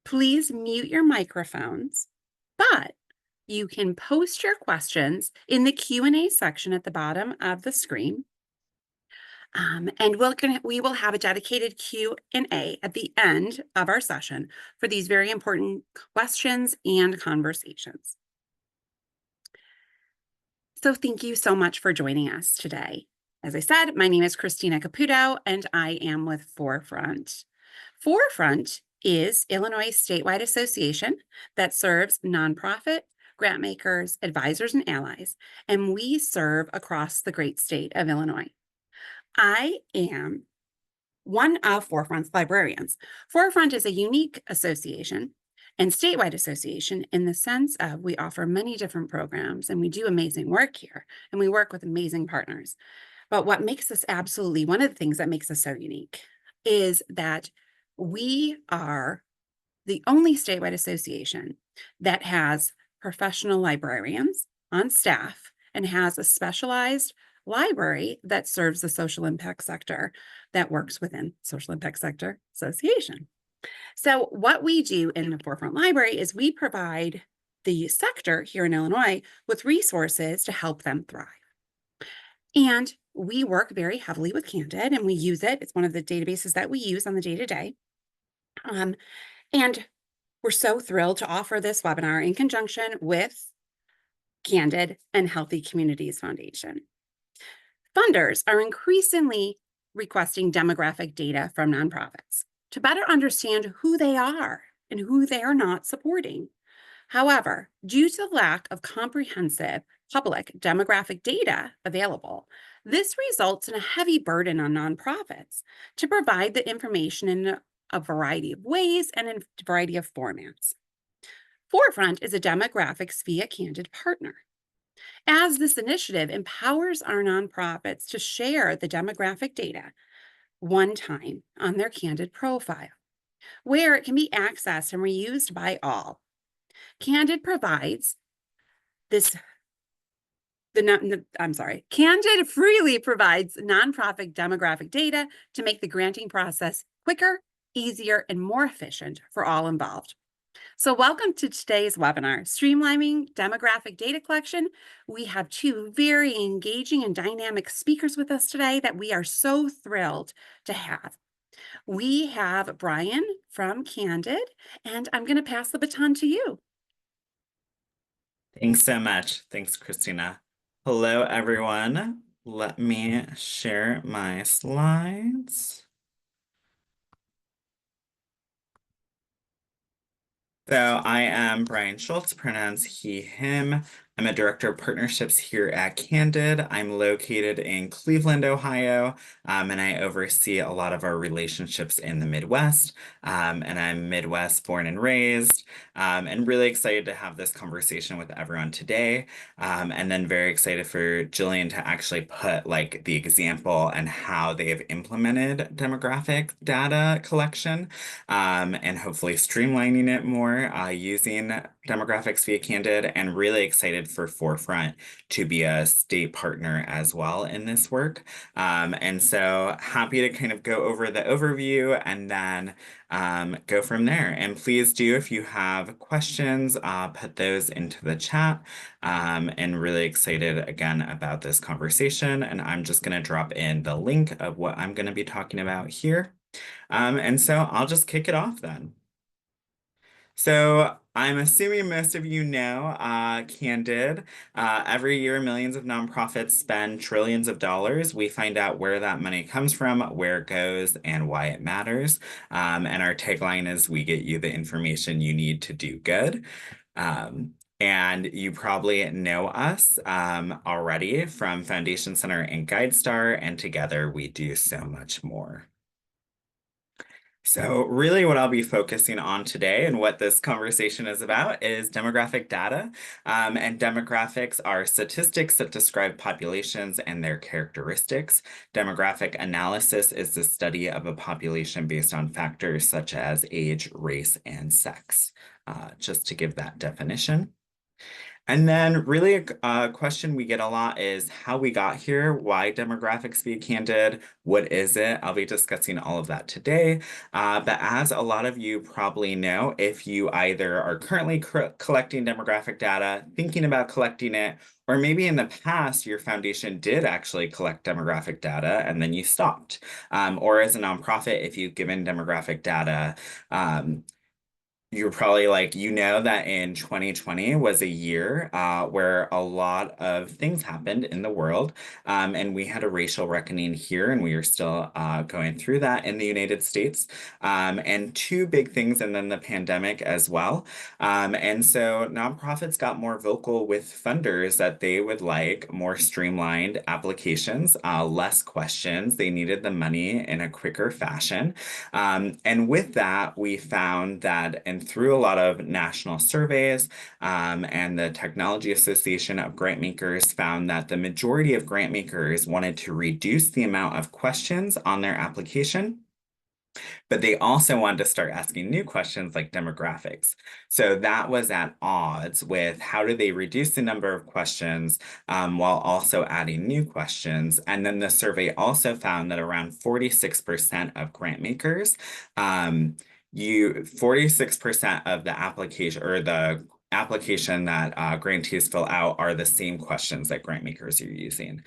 Please mute your microphones, but you can post your questions in the Q&A section at the bottom of the screen. And we will have a dedicated Q&A at the end of our session for these very important questions and conversations. So thank you so much for joining us today. As I said, my name is Christina Caputo, and I am with Forefront. Forefront is Illinois' statewide association that serves nonprofit, grant makers, advisors, and allies, and we serve across the great state of Illinois. I am one of Forefront's librarians. Forefront is a unique association and statewide association in the sense of we offer many different programs and we do amazing work here and we work with amazing partners. But what makes us absolutely, one of the things that makes us so unique is that we are the only statewide association that has professional librarians on staff and has a specialized library that serves the social impact sector that works within Social Impact Sector Association. So what we do in the Forefront Library is we provide the sector here in Illinois with resources to help them thrive. And we work very heavily with Candid and we use it. It's one of the databases that we use on the day-to-day. And we're so thrilled to offer this webinar in conjunction with Candid and Healthy Communities Foundation. Funders are increasingly requesting demographic data from nonprofits to better understand who they are and who they are not supporting. However, due to the lack of comprehensive public demographic data available, this results in a heavy burden on nonprofits to provide the information in a variety of ways and in a variety of formats. Forefront is a demographics via Candid partner. As this initiative empowers our nonprofits to share the demographic data one time on their Candid profile, where it can be accessed and reused by all. Candid provides Candid freely provides nonprofit demographic data to make the granting process quicker, easier, and more efficient for all involved. So welcome to today's webinar, Streamlining Demographic Data Collection. We have two very engaging and dynamic speakers with us today that we are so thrilled to have. We have Brian from Candid, and I'm going to pass the baton to you. Thanks so much. Thanks, Christina. Hello, everyone. Let me share my slides. So I am Brian Schultz, pronouns he, him. I'm a director of partnerships here at Candid. I'm located in Cleveland, Ohio, and I oversee a lot of our relationships in the Midwest. And I'm Midwest born and raised, and really excited to have this conversation with everyone today. And then very excited for Jillian to actually put like the example and how they have implemented demographic data collection, and hopefully streamlining it more using demographics via Candid, and really excited for Forefront to be a state partner as well in this work. And so happy to kind of go over the overview and then go from there. And please do, if you have questions, put those into the chat. And really excited again about this conversation. And I'm just going to drop in the link of what I'm going to be talking about here. And so I'll just kick it off then. So I'm assuming most of you know Candid. Every year, millions of nonprofits spend trillions of dollars. We find out where that money comes from, where it goes, and why it matters. And our tagline is, we get you the information you need to do good. And you probably know us already from Foundation Center and GuideStar, and together we do so much more. So really what I'll be focusing on today and what this conversation is about is demographic data. And demographics are statistics that describe populations and their characteristics. Demographic analysis is the study of a population based on factors such as age, race, and sex, just to give that definition. And then really a question we get a lot is how we got here, why demographics be candid, what is it? I'll be discussing all of that today. But as a lot of you probably know, if you either are currently collecting demographic data, thinking about collecting it, or maybe in the past, your foundation did actually collect demographic data and then you stopped. Or as a nonprofit, if you've given demographic data, you're probably like, you know that in 2020 was a year where a lot of things happened in the world. And we had a racial reckoning here, and we are still going through that in the United States. And two big things, and then the pandemic as well. And so nonprofits got more vocal with funders that they would like more streamlined applications, less questions. They needed the money in a quicker fashion. And with that, we found that, and through a lot of national surveys, and the Technology Association of Grantmakers found that the majority of grantmakers wanted to reduce the amount of questions on their application, but they also wanted to start asking new questions like demographics. So that was at odds with how do they reduce the number of questions while also adding new questions. And then the survey also found that around 46% of grant makers, 46% of the application or the application that grantees fill out are the same questions that grant makers are using.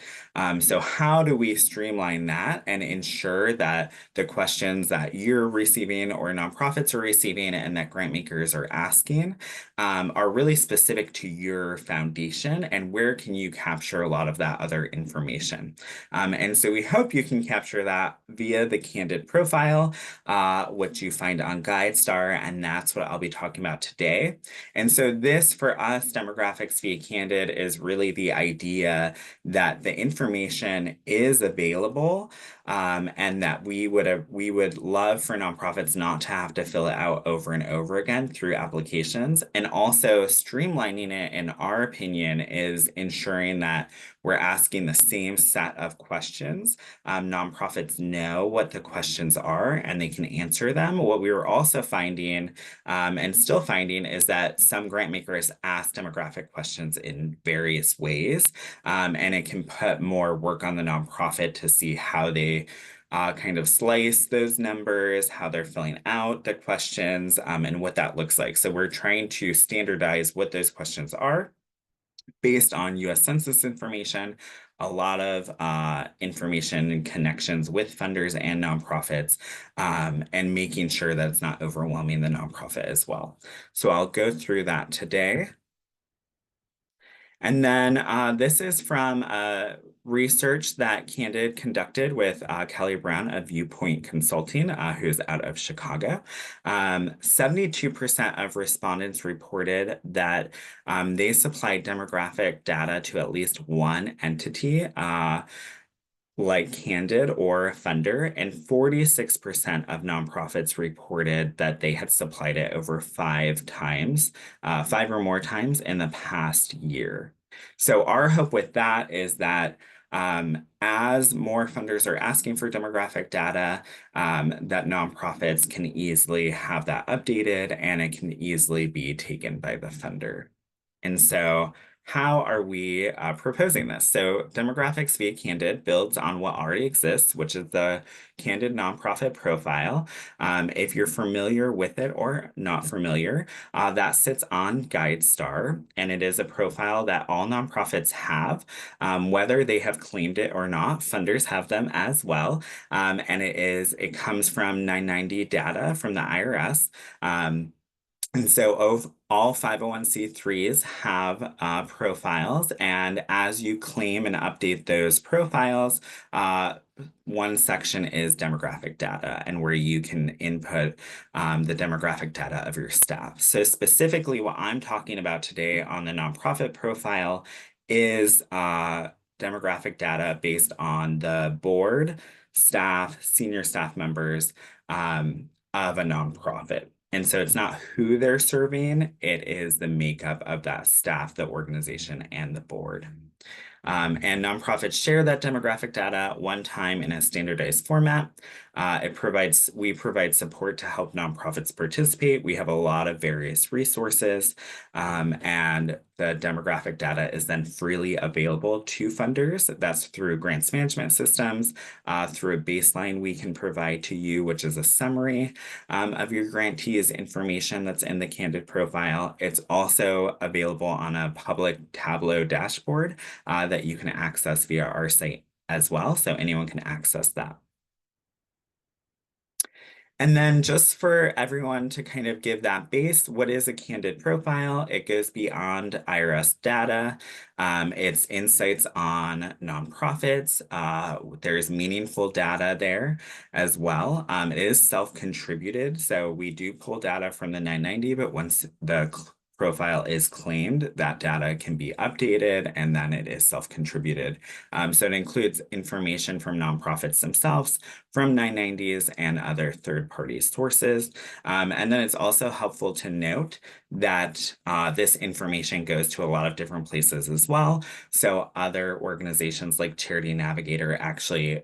So how do we streamline that and ensure that the questions that you're receiving or nonprofits are receiving and that grant makers are asking are really specific to your foundation, and where can you capture a lot of that other information? And so we hope you can capture that via the Candid profile, which you find on GuideStar, and that's what I'll be talking about today. And so this, for us, Demographics via Candid, is really the idea that the information is available, and that we would love for nonprofits not to have to fill it out over and over again through applications. And also streamlining it, in our opinion, is ensuring that we're asking the same set of questions. Nonprofits know what the questions are and they can answer them. What we were also finding, and still finding, is that some grant makers ask demographic questions in various ways, and it can put more work on the nonprofit to see how they kind of slice those numbers, how they're filling out the questions, and what that looks like. So we're trying to standardize what those questions are based on US Census information, a lot of information and connections with funders and nonprofits, and making sure that it's not overwhelming the nonprofit as well. So I'll go through that today. And then this is from research that Candid conducted with Kelly Brown of Viewpoint Consulting, who's out of Chicago. 72% of respondents reported that they supplied demographic data to at least one entity, like Candid or funder, and 46% of nonprofits reported that they had supplied it over 5 or more times in the past year. So our hope with that is that as more funders are asking for demographic data, that nonprofits can easily have that updated and it can easily be taken by the funder. And so how are we proposing this? So Demographics via Candid builds on what already exists, which is the Candid nonprofit profile. If you're familiar with it or not familiar, that sits on GuideStar, and it is a profile that all nonprofits have, whether they have claimed it or not. Funders have them as well, and it comes from 990 data from the IRS. And so all 501c3s have profiles, and as you claim and update those profiles, one section is demographic data, and where you can input the demographic data of your staff. So specifically what I'm talking about today on the nonprofit profile is demographic data based on the board, staff, senior staff members of a nonprofit. And so it's not who they're serving, it is the makeup of that staff, the organization, and the board. And nonprofits share that demographic data one time in a standardized format. We provide support to help nonprofits participate. We have a lot of various resources, and the demographic data is then freely available to funders. That's through grants management systems, through a baseline we can provide to you, which is a summary of your grantee's information that's in the Candid profile. It's also available on a public Tableau dashboard that you can access via our site as well, so anyone can access that. And then just for everyone to kind of give that base, what is a Candid profile? It goes beyond IRS data. It's insights on nonprofits. There's meaningful data there as well. It is self-contributed, so we do pull data from the 990, but once the profile is claimed, that data can be updated and then it is self-contributed. So it includes information from nonprofits themselves, from 990s and other third-party sources. And then it's also helpful to note that this information goes to a lot of different places as well. So other organizations like Charity Navigator actually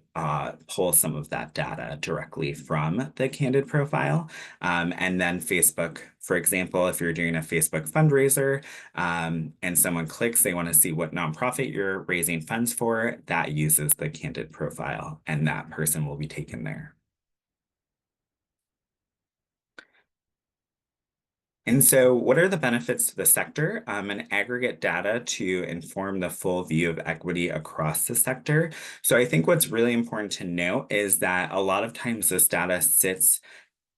pull some of that data directly from the Candid profile. And then Facebook, for example, if you're doing a Facebook fundraiser and someone clicks, they want to see what nonprofit you're raising funds for, that uses the Candid profile, and that person will be taken there. And so what are the benefits to the sector? And aggregate data to inform the full view of equity across the sector. So I think what's really important to note is that a lot of times this data sits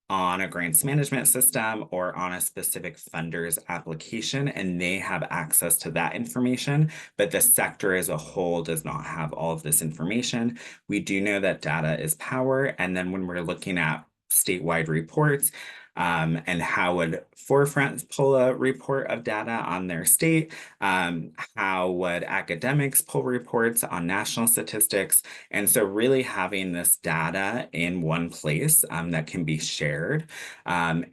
on a grants management system or on a specific funder's application, and they have access to that information, but the sector as a whole does not have all of this information. We do know that data is power, and then when we're looking at statewide reports, and how would Forefront pull a report of data on their state? How would academics pull reports on national statistics? And so really having this data in one place that can be shared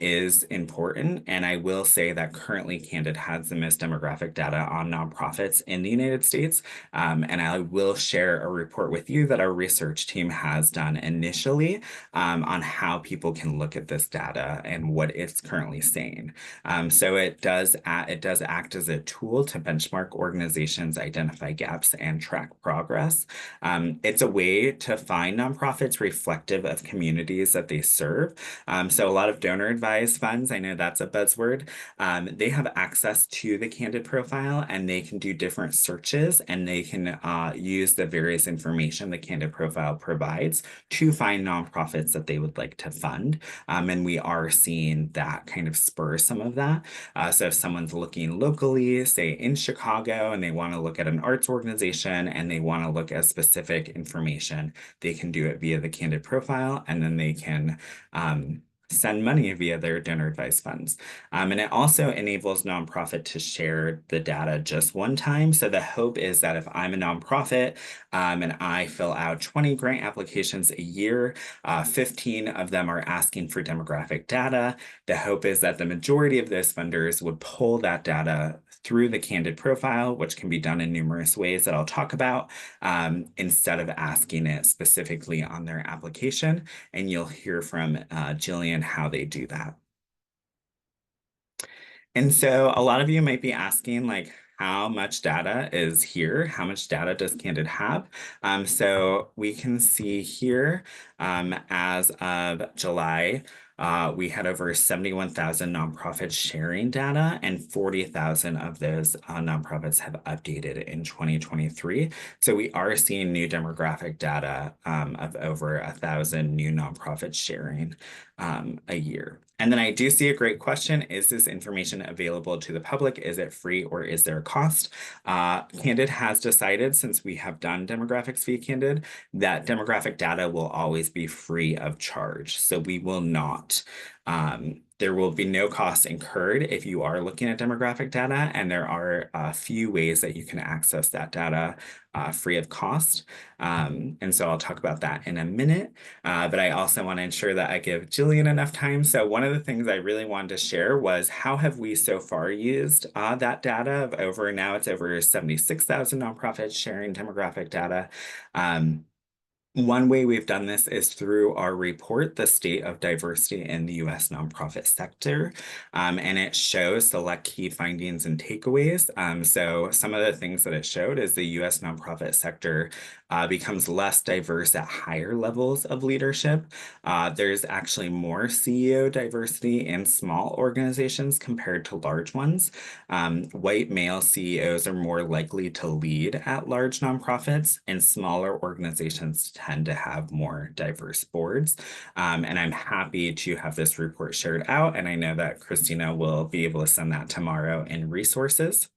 is important. And I will say that currently Candid has the most demographic data on nonprofits in the United States. And I will share a report with you that our research team has done initially on how people can look at this data and what it's currently saying. So it does act as a tool to benchmark organizations, identify gaps, and track progress. It's a way to find nonprofits reflective of communities that they serve. So a lot of donor advised funds, I know that's a buzzword, they have access to the Candid profile and they can do different searches and they can use the various information the Candid profile provides to find nonprofits that they would like to fund. And we are seeing that kind of spur some of that. So if someone's looking locally, say in Chicago, and they want to look at an arts organization and they want to look at specific information, they can do it via the Candid profile, and then they can send money via their donor advised funds. And it also enables nonprofit to share the data just one time. So the hope is that if I'm a nonprofit and I fill out 20 grant applications a year, 15 of them are asking for demographic data. The hope is that the majority of those funders would pull that data through the Candid profile, which can be done in numerous ways that I'll talk about, instead of asking it specifically on their application. And you'll hear from Jillian how they do that. And so a lot of you might be asking, like, how much data is here? How much data does Candid have? So we can see here as of July, we had over 71,000 nonprofits sharing data, and 40,000 of those nonprofits have updated in 2023. So we are seeing new demographic data of over 1,000 new nonprofits sharing a year. And then I do see a great question. Is this information available to the public? Is it free or is there a cost? Candid has decided, since we have done demographics via Candid, that demographic data will always be free of charge. So we will not, there will be no cost incurred if you are looking at demographic data, and there are a few ways that you can access that data free of cost. And so I'll talk about that in a minute, but I also want to ensure that I give Jillian enough time. So one of the things I really wanted to share was how have we so far used that data of now it's over 76,000 nonprofits sharing demographic data. One way we've done this is through our report, The State of Diversity in the U.S. Nonprofit Sector, and it shows select key findings and takeaways. So some of the things that it showed is the U.S. nonprofit sector becomes less diverse at higher levels of leadership. There's actually more CEO diversity in small organizations compared to large ones. White male CEOs are more likely to lead at large nonprofits, and smaller organizations tend to have more diverse boards. And I'm happy to have this report shared out, and I know that Christina will be able to send that tomorrow in resources.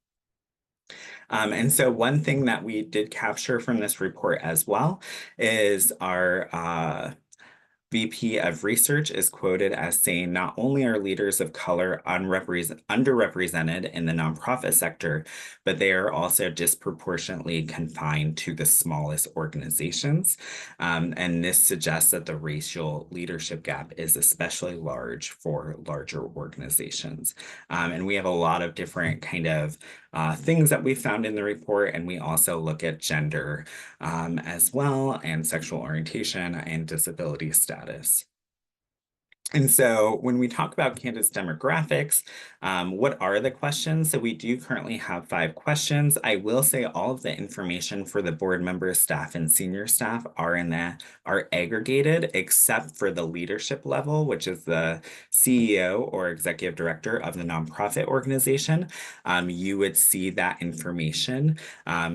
And so one thing that we did capture from this report as well is our VP of Research is quoted as saying, not only are leaders of color underrepresented in the nonprofit sector, but they are also disproportionately confined to the smallest organizations. And this suggests that the racial leadership gap is especially large for larger organizations. And we have a lot of different kind of things that we found in the report, and we also look at gender as well, and sexual orientation and disability status. And so when we talk about Candidate's demographics, what are the questions? So we do currently have 5 questions. I will say all of the information for the board members, staff, and senior staff are aggregated, except for the leadership level, which is the CEO or executive director of the nonprofit organization. You would see that information.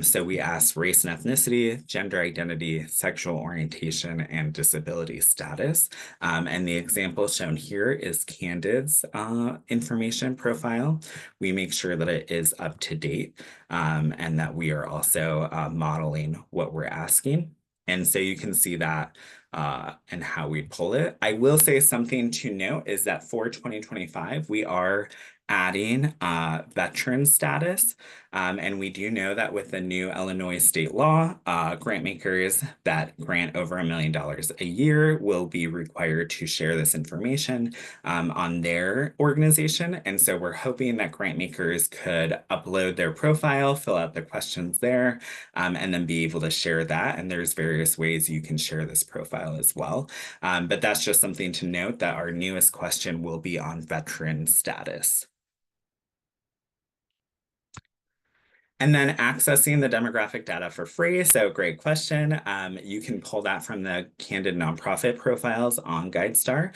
So we asked race and ethnicity, gender identity, sexual orientation, and disability status. And the example shown here is Candid's information profile. We make sure that it is up to date and that we are also modeling what we're asking. And so you can see that and how we pull it. I will say something to note is that for 2025, we are adding veteran status. And we do know that with the new Illinois state law, grant makers that grant over $1 million a year will be required to share this information on their organization. And so we're hoping that grant makers could upload their profile, fill out the questions there, and then be able to share that. And there's various ways you can share this profile as well. But that's just something to note that our newest question will be on veteran status. And then accessing the demographic data for free. So great question. You can pull that from the Candid nonprofit profiles on GuideStar.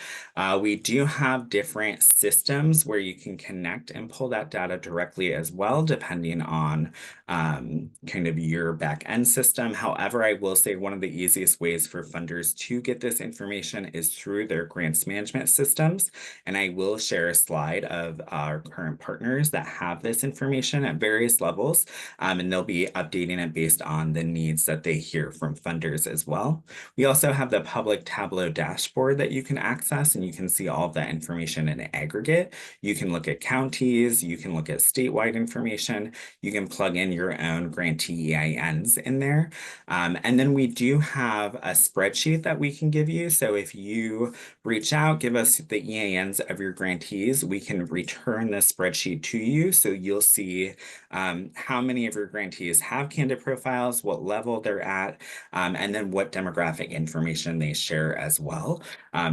We do have different systems where you can connect and pull that data directly as well, depending on kind of your back end system. However, I will say one of the easiest ways for funders to get this information is through their grants management systems. And I will share a slide of our current partners that have this information at various levels. And they'll be updating it based on the needs that they hear from funders as well. We also have the public Tableau dashboard that you can access, and you can see all of that information in aggregate. You can look at counties, you can look at statewide information, you can plug in your own grantee EINs in there. And then we do have a spreadsheet that we can give you. So if you reach out, give us the EINs of your grantees, we can return the spreadsheet to you. So you'll see how many of your grantees have Candid profiles, what level they're at, and then what demographic information they share as well.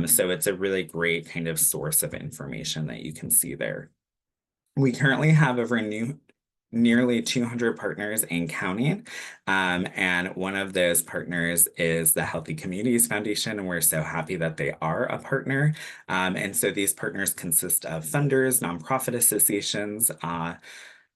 So it's a really great kind of source of information that you can see there. We currently have over nearly 200 partners and counting. And one of those partners is the Healthy Communities Foundation, and we're so happy that they are a partner. And so these partners consist of funders, nonprofit associations,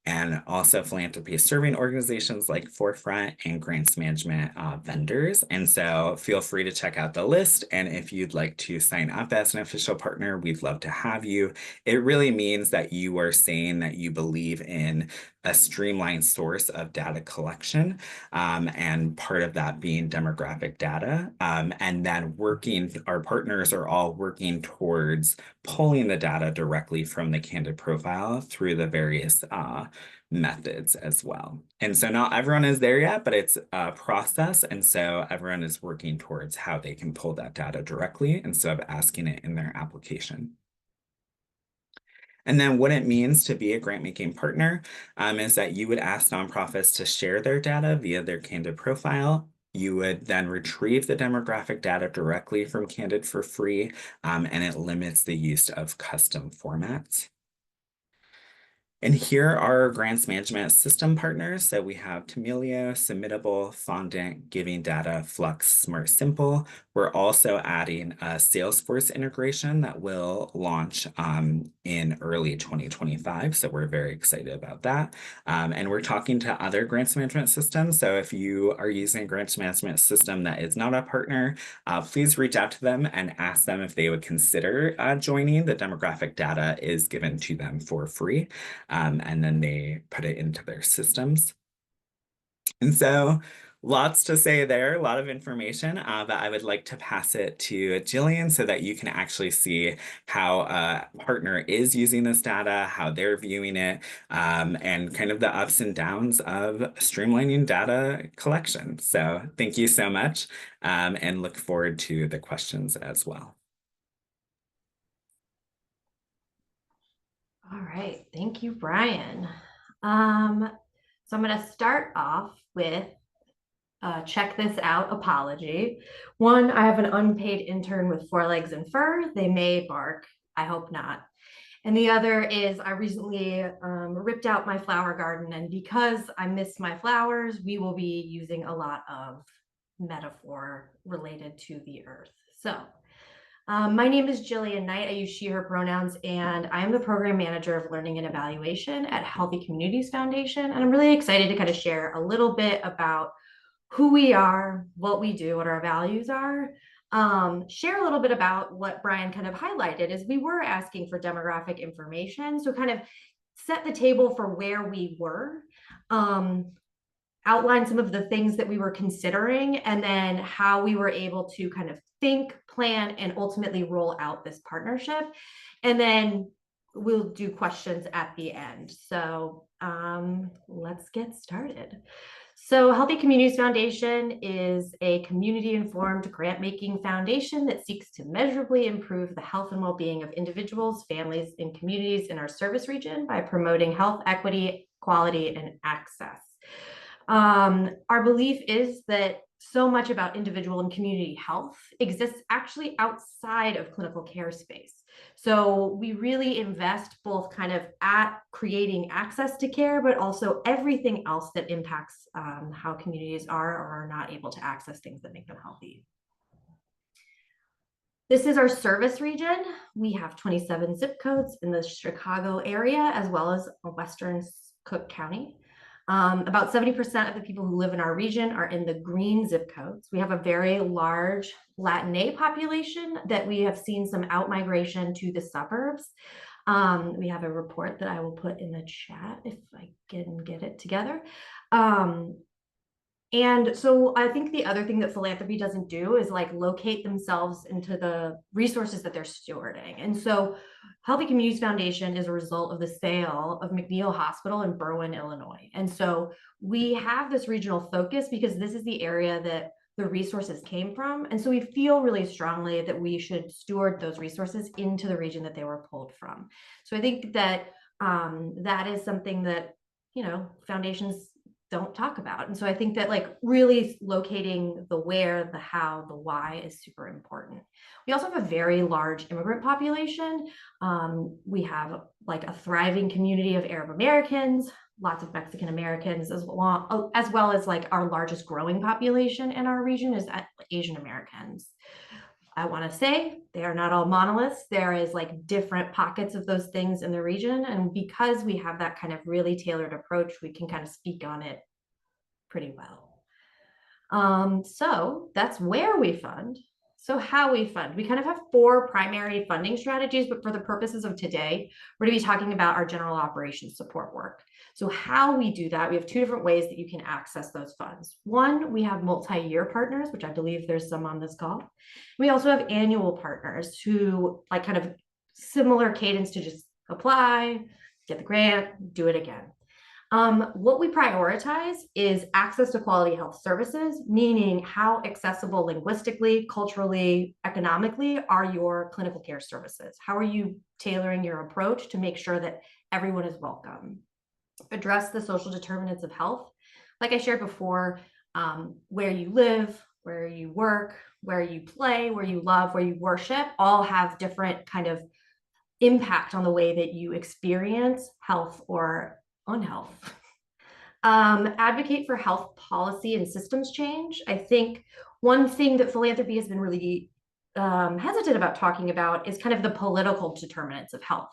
and also philanthropy serving organizations like Forefront and grants management vendors. And so feel free to check out the list. And if you'd like to sign up as an official partner, we'd love to have you. It really means that you are saying that you believe in a streamlined source of data collection, and part of that being demographic data. And then our partners are all working towards pulling the data directly from the Candid profile through the various methods as well. And so not everyone is there yet, but it's a process. And so everyone is working towards how they can pull that data directly instead of asking it in their application. And then what it means to be a grant-making partner is that you would ask nonprofits to share their data via their Candid profile. You would then retrieve the demographic data directly from Candid for free, and it limits the use of custom formats. And here are our grants management system partners. So we have Camilio, Submittable, Fondant, Giving Data, Flux, Smart Simple. We're also adding a Salesforce integration that will launch in early 2025. So we're very excited about that. And we're talking to other grants management systems. So if you are using a grants management system that is not a partner, please reach out to them and ask them if they would consider joining. The demographic data is given to them for free. And then they put it into their systems. And so lots to say there, a lot of information, but I would like to pass it to Jillian so that you can actually see how a partner is using this data, how they're viewing it, and kind of the ups and downs of streamlining data collection. So thank you so much, and look forward to the questions as well. All right, thank you, Brian. So I'm going to start off with check this out apology. One, I have an unpaid intern with 4 legs and fur. They may bark. I hope not. And the other is I recently ripped out my flower garden, and because I miss my flowers, we will be using a lot of metaphor related to the earth. So my name is Jillian Knight. I use she, her pronouns, and I am the program manager of learning and evaluation at Healthy Communities Foundation. And I'm really excited to kind of share a little bit about who we are, what we do, what our values are. Share a little bit about what Brian kind of highlighted is we were asking for demographic information. So kind of set the table for where we were. Outline some of the things that we were considering, and then how we were able to kind of think, plan, and ultimately roll out this partnership. And then we'll do questions at the end. So let's get started. So Healthy Communities Foundation is a community-informed grant-making foundation that seeks to measurably improve the health and well-being of individuals, families, and communities in our service region by promoting health, equity, quality, and access. Our belief is that so much about individual and community health exists actually outside of clinical care space. So we really invest both kind of at creating access to care, but also everything else that impacts how communities are or are not able to access things that make them healthy. This is our service region. We have 27 zip codes in the Chicago area, as well as Western Cook County. About 70% of the people who live in our region are in the green zip codes. We have a very large Latina population that we have seen some out-migration to the suburbs. We have a report that I will put in the chat if I can get it together. And so I think the other thing that philanthropy doesn't do is like locate themselves into the resources that they're stewarding. And so Healthy Communities Foundation is a result of the sale of McNeil Hospital in Berwyn, Illinois. And so we have this regional focus because this is the area that the resources came from. And so we feel really strongly that we should steward those resources into the region that they were pulled from. So I think that that is something that, you know, foundations don't talk about. And so I think that like really locating the where, the how, the why is super important. We also have a very large immigrant population. We have like a thriving community of Arab Americans, lots of Mexican Americans, as well as like our largest growing population in our region is Asian Americans. I want to say they are not all monoliths. There is like different pockets of those things in the region. And because we have that kind of really tailored approach, we can kind of speak on it pretty well. So that's where we fund. So how we fund. We kind of have 4 primary funding strategies, but for the purposes of today, we're going to be talking about our general operations support work. So how we do that, we have 2 different ways that you can access those funds. One, we have multi-year partners, which I believe there's some on this call. We also have annual partners who like kind of similar cadence to just apply, get the grant, do it again. What we prioritize is access to quality health services, meaning how accessible linguistically, culturally, economically are your clinical care services? How are you tailoring your approach to make sure that everyone is welcome? Address the social determinants of health. Like I shared before, where you live, where you work, where you play, where you love, where you worship, all have different kind of impact on the way that you experience health or unhealth. Advocate for health policy and systems change. I think one thing that philanthropy has been really hesitant about talking about is kind of the political determinants of health.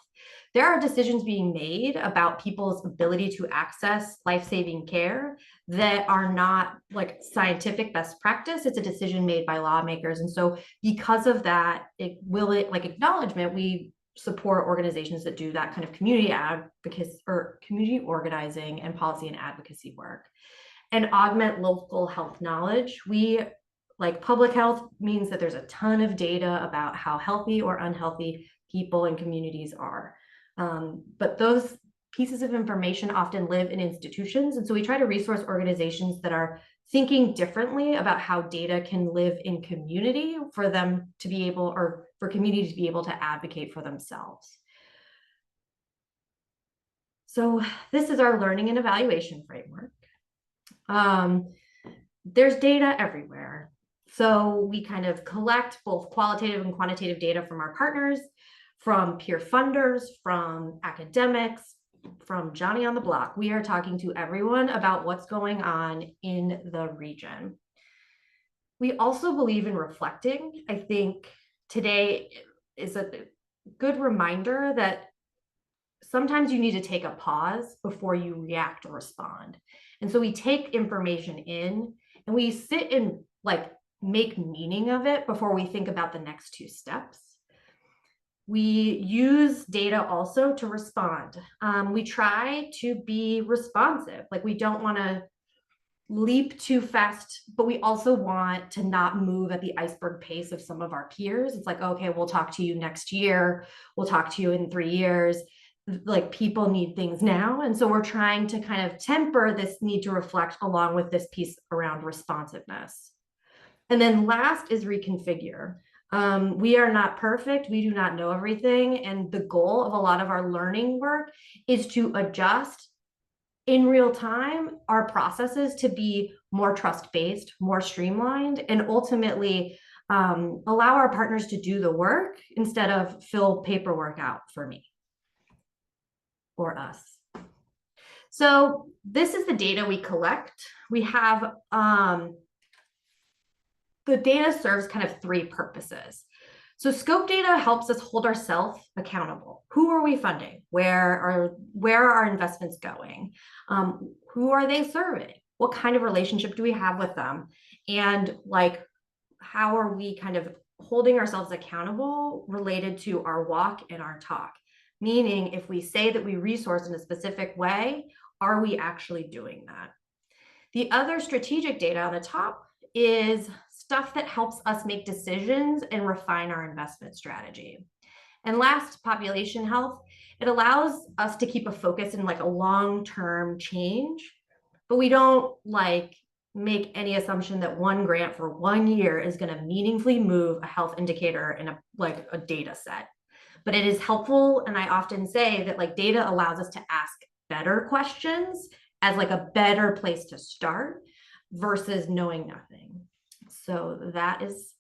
There are decisions being made about people's ability to access life-saving care that are not like scientific best practice. It's a decision made by lawmakers. And so because of that, like acknowledgement, we support organizations that do that kind of community advocacy or community organizing and policy and advocacy work, and augment local health knowledge. Like public health means that there's a ton of data about how healthy or unhealthy people and communities are. But those pieces of information often live in institutions. And so we try to resource organizations that are thinking differently about how data can live in community for them to be able, or for communities to be able to advocate for themselves. So this is our learning and evaluation framework. There's data everywhere. So we kind of collect both qualitative and quantitative data from our partners, from peer funders, from academics, from Johnny on the block. We are talking to everyone about what's going on in the region. We also believe in reflecting. I think today is a good reminder that sometimes you need to take a pause before you react or respond. And so we take information in and we sit and like make meaning of it before we think about the next two steps. We use data also to respond. We try to be responsive. Like we don't want to leap too fast, but we also want to not move at the iceberg pace of some of our peers. It's like, okay, we'll talk to you next year. We'll talk to you in 3 years. Like people need things now. And so we're trying to kind of temper this need to reflect along with this piece around responsiveness. And then last is reconfigure. We are not perfect. We do not know everything. And the goal of a lot of our learning work is to adjust in real time our processes to be more trust-based, more streamlined, and ultimately allow our partners to do the work instead of fill paperwork out for me or us. So this is the data we collect. We have the data serves kind of 3 purposes. So scope data helps us hold ourselves accountable. Who are we funding? Where are our investments going? Who are they serving? What kind of relationship do we have with them? And like, how are we kind of holding ourselves accountable related to our walk and our talk? Meaning, if we say that we resource in a specific way, are we actually doing that? The other strategic data on the top is stuff that helps us make decisions and refine our investment strategy. And last, population health. It allows us to keep a focus in like a long-term change, but we don't like make any assumption that one grant for 1 year is going to meaningfully move a health indicator in a data set. But it is helpful. And I often say that like data allows us to ask better questions as like a better place to start versus knowing nothing. So that is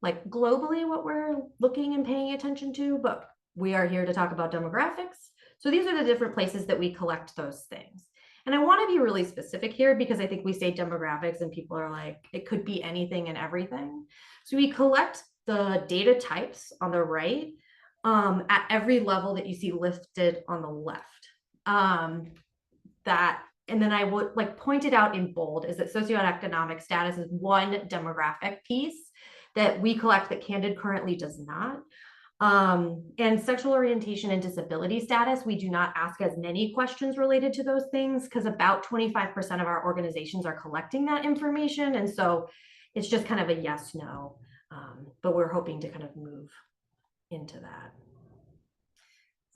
like globally what we're looking and paying attention to, but we are here to talk about demographics. So these are the different places that we collect those things. And I want to be really specific here because I think we say demographics and people are like, it could be anything and everything. So we collect the data types on the right at every level that you see listed on the left. And then I would like pointed out in bold is that socioeconomic status is one demographic piece that we collect that Candid currently does not. And sexual orientation and disability status, we do not ask as many questions related to those things because about 25% of our organizations are collecting that information. And so it's just kind of a yes, no, but we're hoping to kind of move into that.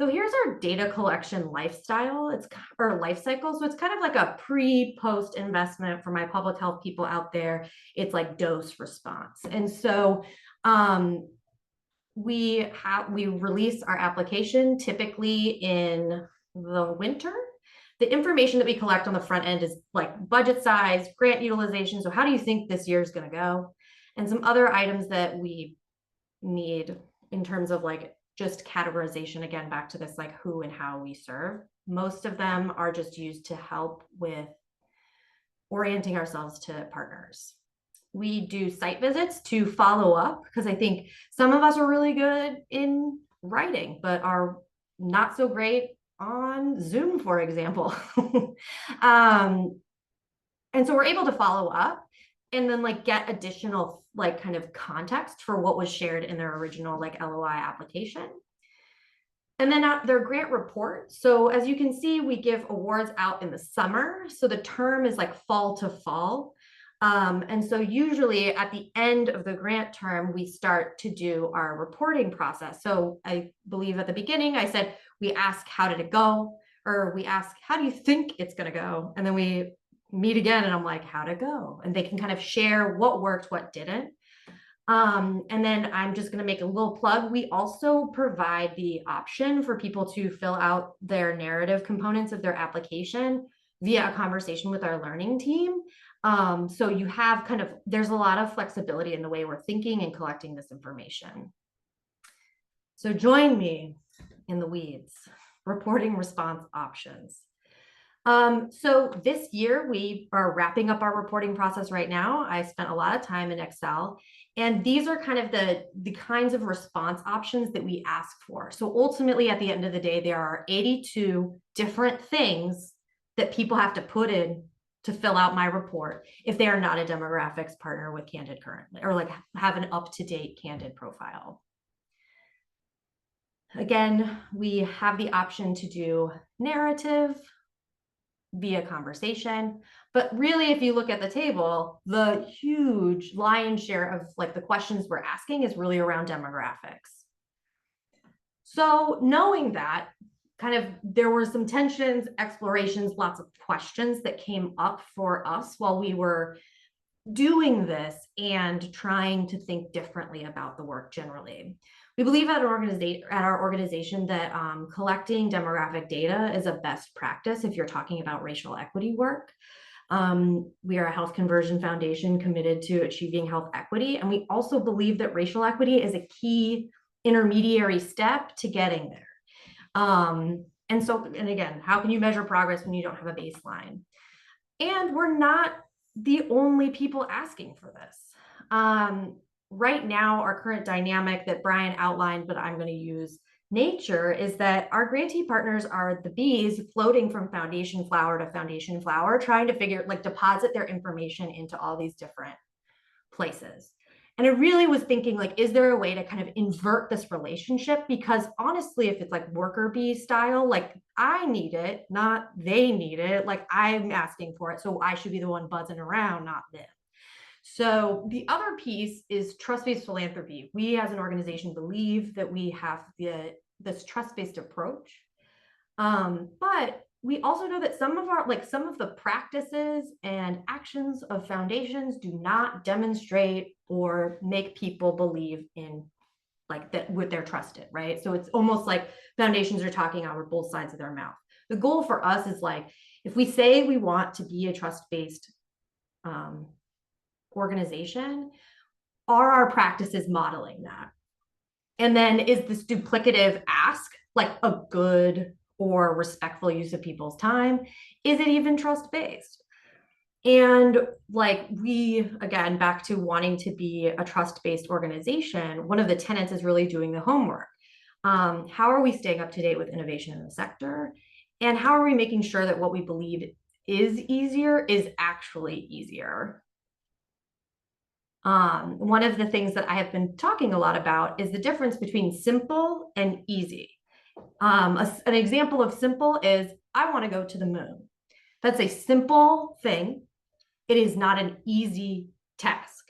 So here's our data collection lifestyle, or life cycle. So it's kind of like a pre-post investment for my public health people out there. It's like dose response. And so we release our application typically in the winter. The information that we collect on the front end is like budget size, grant utilization. So how do you think this year is going to go? And some other items that we need in terms of like just categorization, again, back to this like who and how we serve. Most of them are just used to help with orienting ourselves to partners. We do site visits to follow up because I think some of us are really good in writing, but are not so great on Zoom, for example. And so we're able to follow up and then like get additional like kind of context for what was shared in their original like LOI application. And then their grant report. So as you can see, we give awards out in the summer. So the term is like fall to fall. And so usually at the end of the grant term, we start to do our reporting process. So I believe at the beginning, I said, we ask, how did it go? Or we ask, how do you think it's going to go? And then we meet again and I'm like, how'd it go? And they can kind of share what worked, what didn't. And then I'm just going to make a little plug. We also provide the option for people to fill out their narrative components of their application via a conversation with our learning team. So you have kind of, there's a lot of flexibility in the way we're thinking and collecting this information. So join me in the weeds, reporting response options. So this year we are wrapping up our reporting process right now. I spent a lot of time in Excel, and these are kind of the kinds of response options that we ask for. So ultimately at the end of the day, there are 82 different things that people have to put in to fill out my report if they are not a demographics partner with Candid currently, or like have an up-to-date Candid profile. Again, we have the option to do narrative via conversation, but really if you look at the table, the huge lion's share of like the questions we're asking is really around demographics. So knowing that, kind of there were some tensions, explorations, lots of questions that came up for us while we were doing this and trying to think differently about the work generally. We believe at our organization that collecting demographic data is a best practice if you're talking about racial equity work. We are a health conversion foundation committed to achieving health equity. And we also believe that racial equity is a key intermediary step to getting there. And again, how can you measure progress when you don't have a baseline? And we're not the only people asking for this. Right now, our current dynamic that Brian outlined, but I'm going to use nature, is that our grantee partners are the bees floating from foundation flower to foundation flower, trying to deposit their information into all these different places. And I really was thinking, like, is there a way to kind of invert this relationship? Because honestly, if it's like worker bee style, like I need it, not they need it, like I'm asking for it. So I should be the one buzzing around, not them. So the other piece is trust-based philanthropy. We as an organization believe that we have this trust-based approach. But we also know that some of the practices and actions of foundations do not demonstrate or make people believe in like that with their trusted, right? So it's almost like foundations are talking out of both sides of their mouth. The goal for us is like, if we say we want to be a trust-based organization, are our practices modeling that? And then is this duplicative ask like a good or respectful use of people's time? Is it even trust-based? And like we, again, back to wanting to be a trust-based organization, one of the tenets is really doing the homework. How are we staying up to date with innovation in the sector? And how are we making sure that what we believe is easier is actually easier? One of the things that I have been talking a lot about is the difference between simple and easy. An example of simple is, I want to go to the moon. That's a simple thing. It is not an easy task.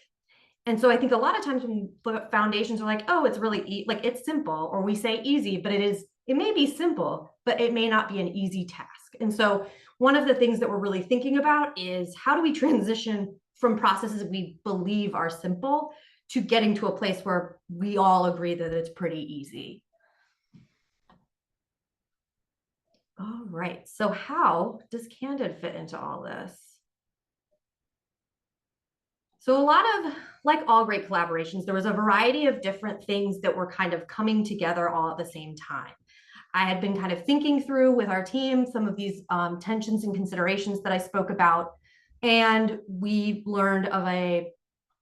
And so I think a lot of times when foundations are like, oh, it's really like it's simple, or we say easy, but it may be simple, but it may not be an easy task. And so one of the things that we're really thinking about is how do we transition from processes we believe are simple to getting to a place where we all agree that it's pretty easy. All right, so how does Candid fit into all this? So a lot of, like all great collaborations, there was a variety of different things that were kind of coming together all at the same time. I had been kind of thinking through with our team some of these tensions and considerations that I spoke about, and we learned of a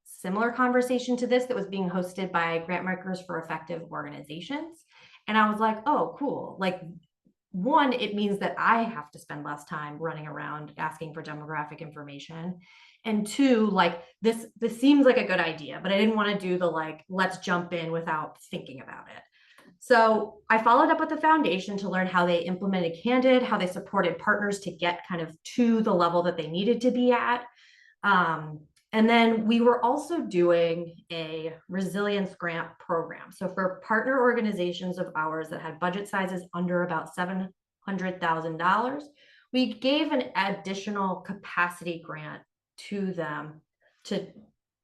similar conversation to this that was being hosted by Grantmakers for Effective Organizations. And I was like, oh, cool. Like, one, it means that I have to spend less time running around asking for demographic information. And two, like this seems like a good idea, but I didn't want to do the like, let's jump in without thinking about it. So I followed up with the foundation to learn how they implemented Candid, how they supported partners to get kind of to the level that they needed to be at. And then we were also doing a resilience grant program. So for partner organizations of ours that had budget sizes under about $700,000, we gave an additional capacity grant to them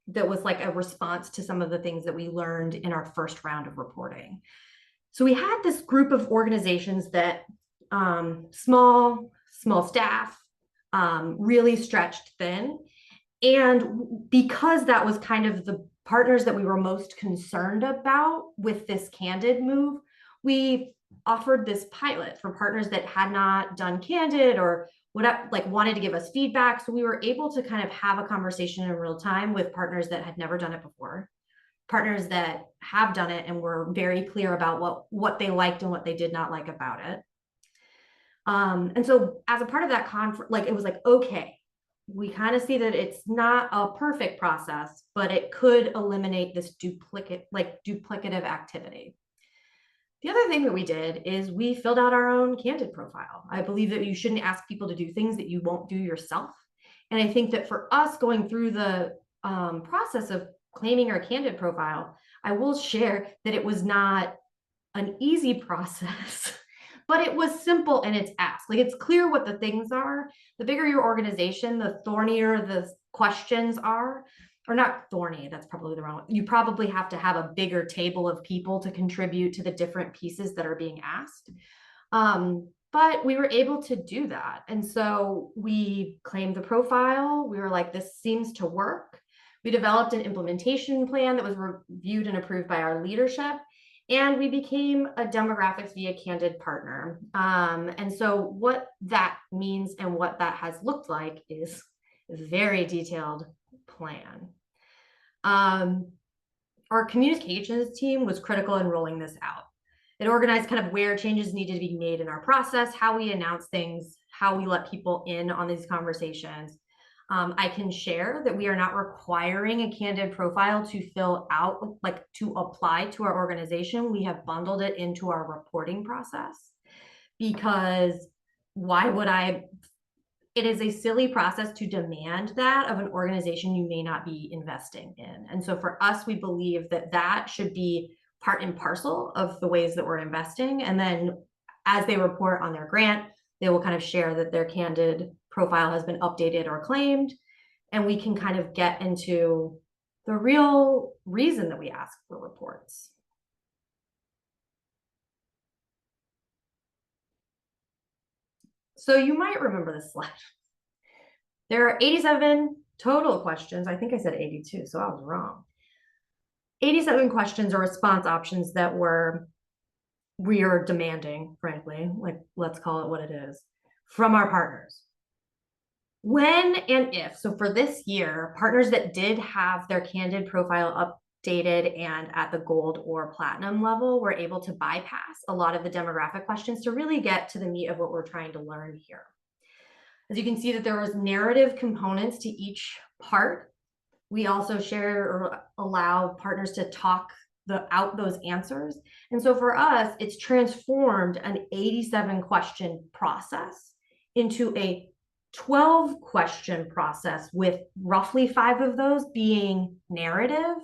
that was like a response to some of the things that we learned in our first round of reporting. So we had this group of organizations that small staff, really stretched thin. And because that was kind of the partners that we were most concerned about with this Candid move, we offered this pilot for partners that had not done Candid or whatever, like wanted to give us feedback. So we were able to kind of have a conversation in real time with partners that had never done it before, partners that have done it and were very clear about what they liked and what they did not like about it. And so as a part of that conference, like it was like, okay, we kind of see that it's not a perfect process, but it could eliminate this duplicative activity. The other thing that we did is we filled out our own Candid profile. I believe that you shouldn't ask people to do things that you won't do yourself. And I think that for us going through the process of claiming our Candid profile, I will share that it was not an easy process. But it was simple in its ask. Like it's clear what the things are. The bigger your organization, the thornier the questions are, or not thorny, that's probably the wrong one. You probably have to have a bigger table of people to contribute to the different pieces that are being asked. But we were able to do that. And so we claimed the profile. We were like, this seems to work. We developed an implementation plan that was reviewed and approved by our leadership. And we became a demographics via Candid partner. And so what that means and what that has looked like is a very detailed plan. Our communications team was critical in rolling this out. It organized kind of where changes needed to be made in our process, how we announce things, how we let people in on these conversations. I can share that we are not requiring a Candid profile to fill out, like to apply to our organization. We have bundled it into our reporting process because why would I? It is a silly process to demand that of an organization you may not be investing in. And so for us, we believe that that should be part and parcel of the ways that we're investing. And then as they report on their grant, they will kind of share that their Candid profile has been updated or claimed, and we can kind of get into the real reason that we ask for reports. So you might remember this slide. There are 87 total questions. I think I said 82, so I was wrong. 87 questions or response options that we are demanding, frankly, like let's call it what it is, from our partners. When and if, so for this year, partners that did have their Candid profile updated and at the gold or platinum level were able to bypass a lot of the demographic questions to really get to the meat of what we're trying to learn here. As you can see that there was narrative components to each part. We also share or allow partners to talk out those answers. And so for us, it's transformed an 87 question process into a 12 question process with roughly 5 of those being narrative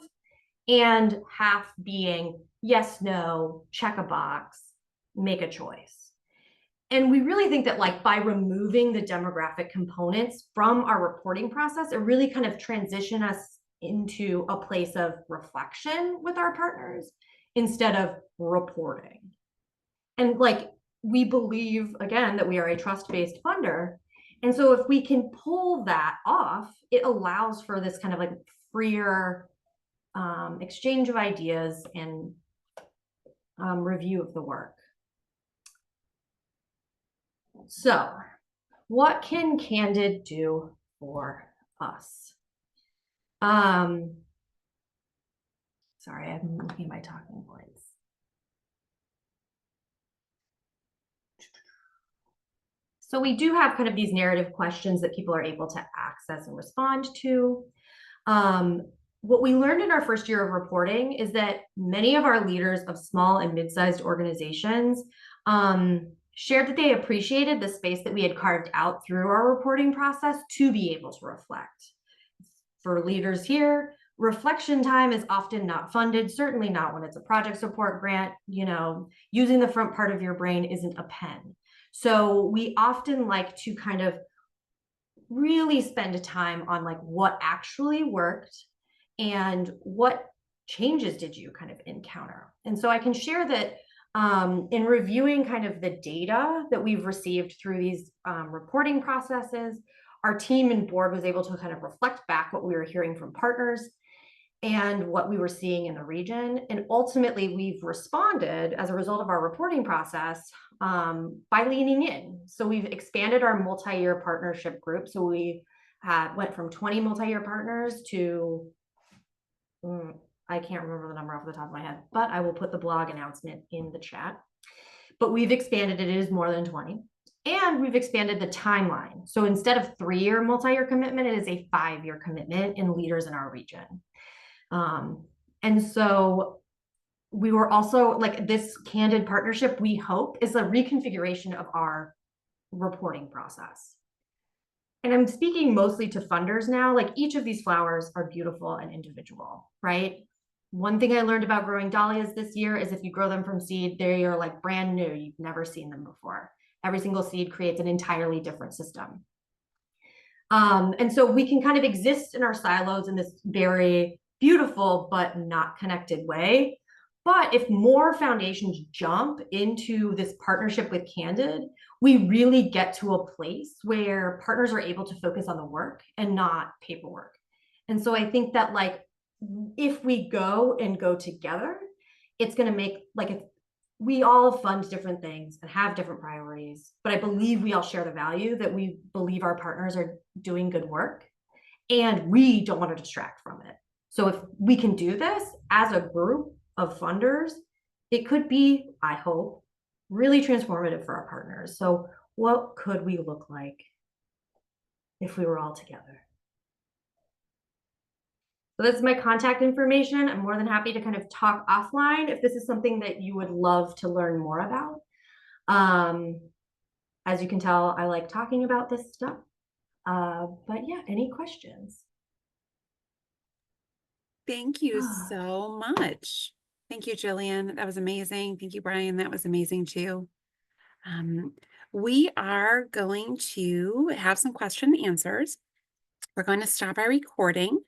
and half being yes, no, check a box, make a choice. And we really think that like by removing the demographic components from our reporting process, it really kind of transition us into a place of reflection with our partners instead of reporting. And like we believe, again, that we are a trust-based funder. And so if we can pull that off, it allows for this kind of like freer exchange of ideas and review of the work. So what can Candid do for us? Sorry, I'm looking at my talking points. So we do have kind of these narrative questions that people are able to access and respond to. What we learned in our first year of reporting is that many of our leaders of small and mid-sized organizations shared that they appreciated the space that we had carved out through our reporting process to be able to reflect. For leaders here, reflection time is often not funded, certainly not when it's a project support grant. You know, using the front part of your brain isn't a pen. So we often like to kind of really spend time on like what actually worked and what changes did you kind of encounter. And so I can share that in reviewing kind of the data that we've received through these reporting processes, our team and board was able to kind of reflect back what we were hearing from partners and what we were seeing in the region. And ultimately, we've responded as a result of our reporting process by leaning in. So we've expanded our multi-year partnership group. So we went from 20 multi-year partners to, I can't remember the number off the top of my head, but I will put the blog announcement in the chat. But we've expanded it is more than 20. And we've expanded the timeline. So instead of 3-year multi-year commitment, it is a 5-year commitment in leaders in our region. And so we were also like this Candid partnership, we hope, is a reconfiguration of our reporting process. And I'm speaking mostly to funders now, like each of these flowers are beautiful and individual, right? One thing I learned about growing dahlias this year is if you grow them from seed, they are like brand new. You've never seen them before. Every single seed creates an entirely different system. And so we can kind of exist in our silos in this very beautiful but not connected way. But if more foundations jump into this partnership with Candid, we really get to a place where partners are able to focus on the work and not paperwork. And so I think that like, if we go together, it's going to make like, we all fund different things and have different priorities, but I believe we all share the value that we believe our partners are doing good work and we don't want to distract from it. So if we can do this as a group of funders, it could be, I hope, really transformative for our partners. So what could we look like if we were all together? So this is my contact information. I'm more than happy to kind of talk offline if this is something that you would love to learn more about. As you can tell, I like talking about this stuff. But yeah, any questions? Thank you so much. Thank you, Jillian. That was amazing. Thank you, Brian. That was amazing too. We are going to have some question and answers. We're going to stop our recording.